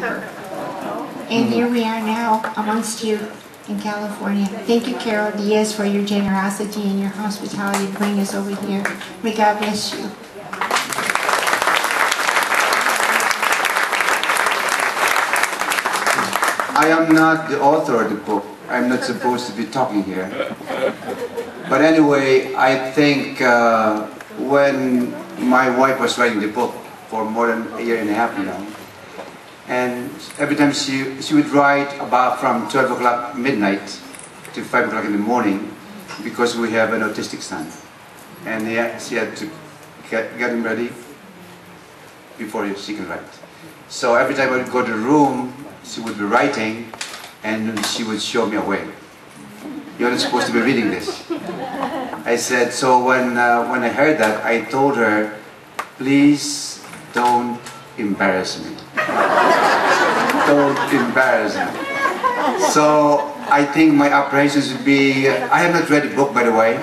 And here we are now amongst you in California. Thank you, Carol Diaz, for your generosity and your hospitality to bring us over here. May God bless you. I am not the author of the book. I'm not supposed to be talking here. But anyway, I think when my wife was writing the book for more than a year and a half now, and every time she would write about from 12 o'clock midnight to 5 o'clock in the morning, because we have an autistic son. And she had to get him ready before she can write. So every time I would go to the room, she would be writing, and she would show me a way. You're not supposed to be reading this. I said, so when I heard that, I told her, please don't embarrass me. Don't embarrass me. So I think my apprehensions would be, I have not read the book, by the way.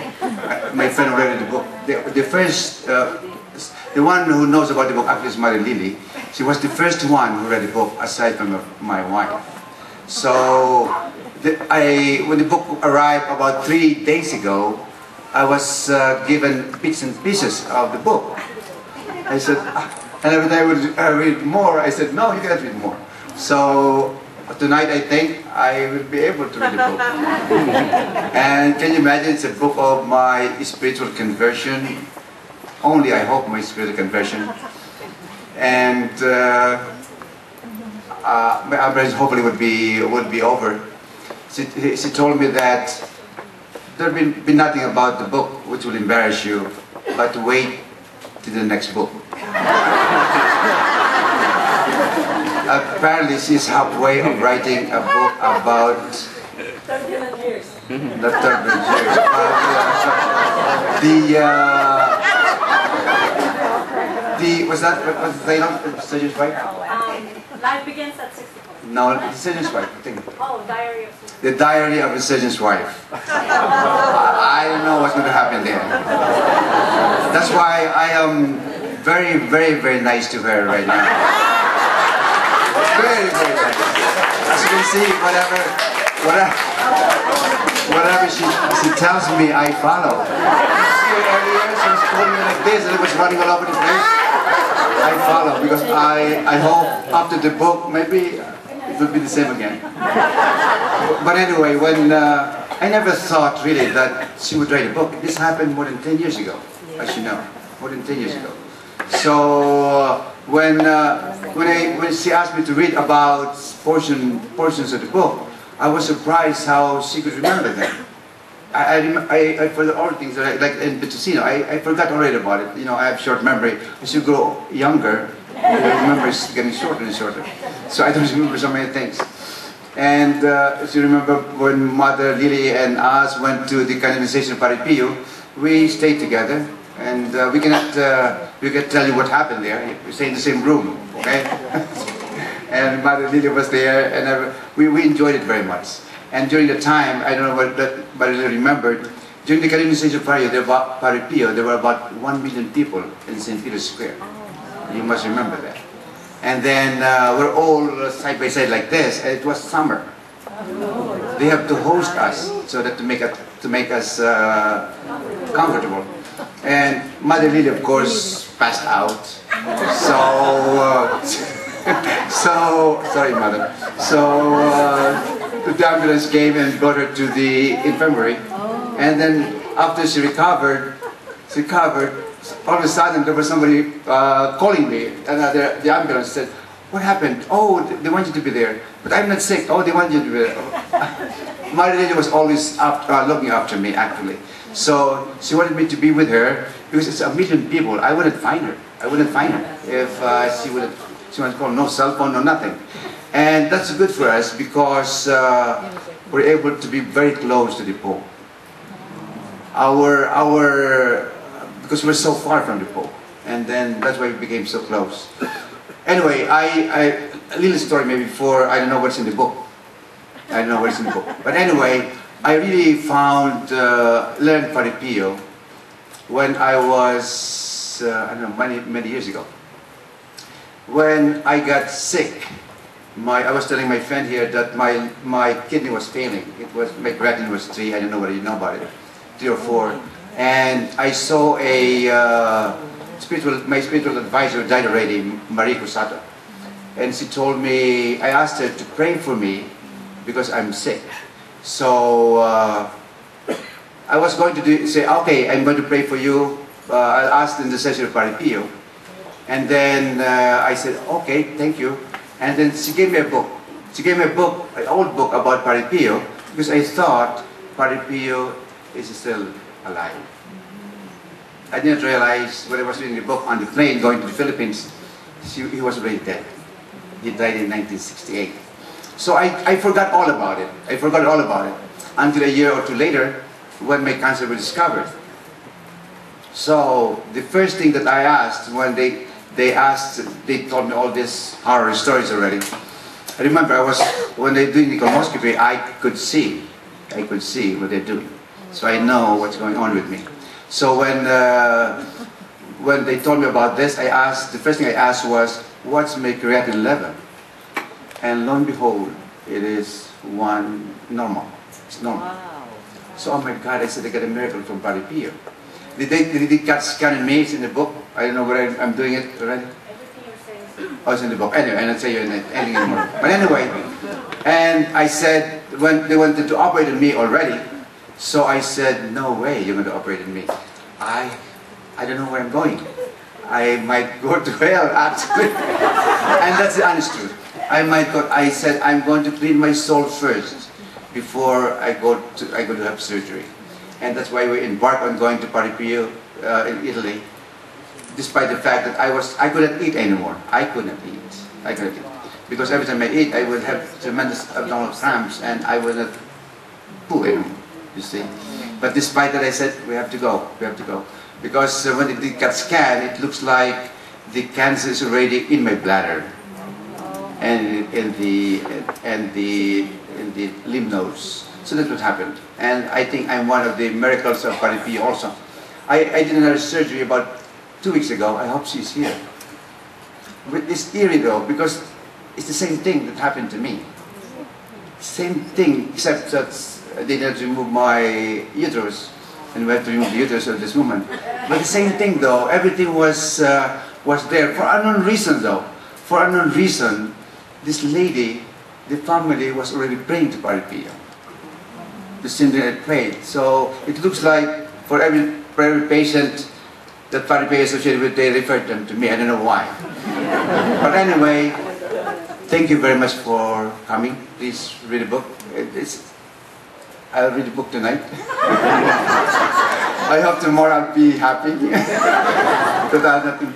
My friend read the book. The one who knows about the book actually is Mother Lillie. She was the first one who read the book, aside from my wife. So when the book arrived about 3 days ago, I was given bits and pieces of the book. I said, and every time I would read more, I said, no, you cannot read more. So tonight I think I will be able to read the book. And can you imagine, it's a book of my spiritual conversion. Only, I hope, my spiritual conversion. And my apprehension hopefully would be over. She told me that there will be nothing about the book which will embarrass you, but wait till the next book. Apparently she's halfway of writing a book about turbulent years. The turbulent years. Was the title of Surgeon's Wife? Life Begins at 64. No, the Surgeon's Wife, I think. Oh, Diary of Surgeon's Wife. The Diary of a Surgeon's Wife. I don't know what's going to happen there. That's why I am very, very, very nice to her right now. Very, very nice. As you can see, whatever she tells me, I follow. You see her earlier, she was holding me like this and it was running all over the place. I follow because I hope after the book maybe it will be the same again. But anyway, when I never thought really that she would write a book. This happened more than 10 years ago, as you know, more than 10 years ago. So when she asked me to read about portions of the book, I was surprised how she could remember them. I forgot all things like in Photojournalist, I forgot already about it. You know, I have short memory. As you grow younger, your memory is getting shorter and shorter. So I don't remember so many things. And as you remember, when Mother Lillie and us went to the canonization of Padre Pio, we stayed together, and we can tell you what happened there. We stayed in the same room, okay? And Mother Lillie was there, and we enjoyed it very much. And during the time, I don't know what Mother Lillie remembered, during the canonization of Padre Pio, there were about 1 million people in St. Peter's Square. You must remember that. And then we're all side by side like this, and it was summer. They have to host us so that to make us comfortable. And Mother Lillie, of course, passed out. So sorry, Mother. So the ambulance came and brought her to the infirmary. And then after she recovered, all of a sudden there was somebody calling me, and the ambulance said, "What happened? Oh, they want you to be there." "But I'm not sick." "Oh, they want you to be there." Mother Lillie was always looking after me, actually. So she wanted me to be with her because it's 1 million people. I wouldn't find her. If she wouldn't call. No cell phone, no nothing. And that's good for us because we're able to be very close to the Pope. Because we're so far from the Pope, and then that's why we became so close. Anyway, a little story maybe before. I don't know what's in the book. But anyway, I really learned Padre Pio when I was, I don't know, many years ago. When I got sick I was telling my friend here that my kidney was failing. It was, my creatinine was 3, I don't know whether you know about it, 3 or 4. And I saw my spiritual advisor died already, Marie Cusato. And she told me, I asked her to pray for me because I'm sick. So I was going to say, okay, I'm going to pray for you. I'll ask in the session of Paripio. And then I said, okay, thank you. And then she gave me a book. She gave me a book, an old book about Paripio, because I thought Paripio is still alive. I didn't realize when I was reading the book on the plane going to the Philippines, he was already dead. He died in 1968. So I forgot all about it. I forgot all about it until a year or two later when my cancer was discovered. So the first thing that I asked when they told me all these horror stories already. I remember when they doing the colonoscopy, I could see what they're doing. So I know what's going on with me. So when they told me about this, the first thing I asked was, what's my creatinine level? And lo and behold, it is 1 normal. It's normal. Wow. So, oh my God, I said I got a miracle from Paripio. Did they cut scanning me? It's in the book. I don't know whether I'm doing it already. Everything you're saying. Oh, it's in the book. Anyway, and I'll say you anything anymore. But anyway, and I said, when they wanted to operate on me already, so I said, no way you're going to operate on me. I don't know where I'm going. I might go to hell, actually. And that's the honest truth. I said, I'm going to clean my soul first before I go to have surgery. And that's why we embarked on going to Paripio in Italy, despite the fact that I couldn't eat anymore. I couldn't eat. Because every time I eat, I would have tremendous abdominal cramps and I would not poo anymore, you see. But despite that, I said, we have to go. Because when they did CAT scan, it looks like the cancer is already in my bladder and in the lymph nodes. So that's what happened. And I think I'm one of the miracles of Paripio also. I did another surgery about 2 weeks ago. I hope she's here. But it's eerie though, because it's the same thing that happened to me. Same thing, except that they had to remove my uterus. And we had to remove the uterus at this moment. But the same thing though, everything was there. For unknown reason though. For unknown reason, this lady, the family was already praying to Paripio. The syndrome had prayed. So it looks like for every patient that Paripio is associated with, they referred them to me. I don't know why. But anyway, thank you very much for coming. Please read the book. I'll read the book tonight. I hope tomorrow I'll be happy. Because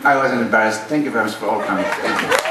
I wasn't embarrassed. Thank you very much for all coming. Thank you.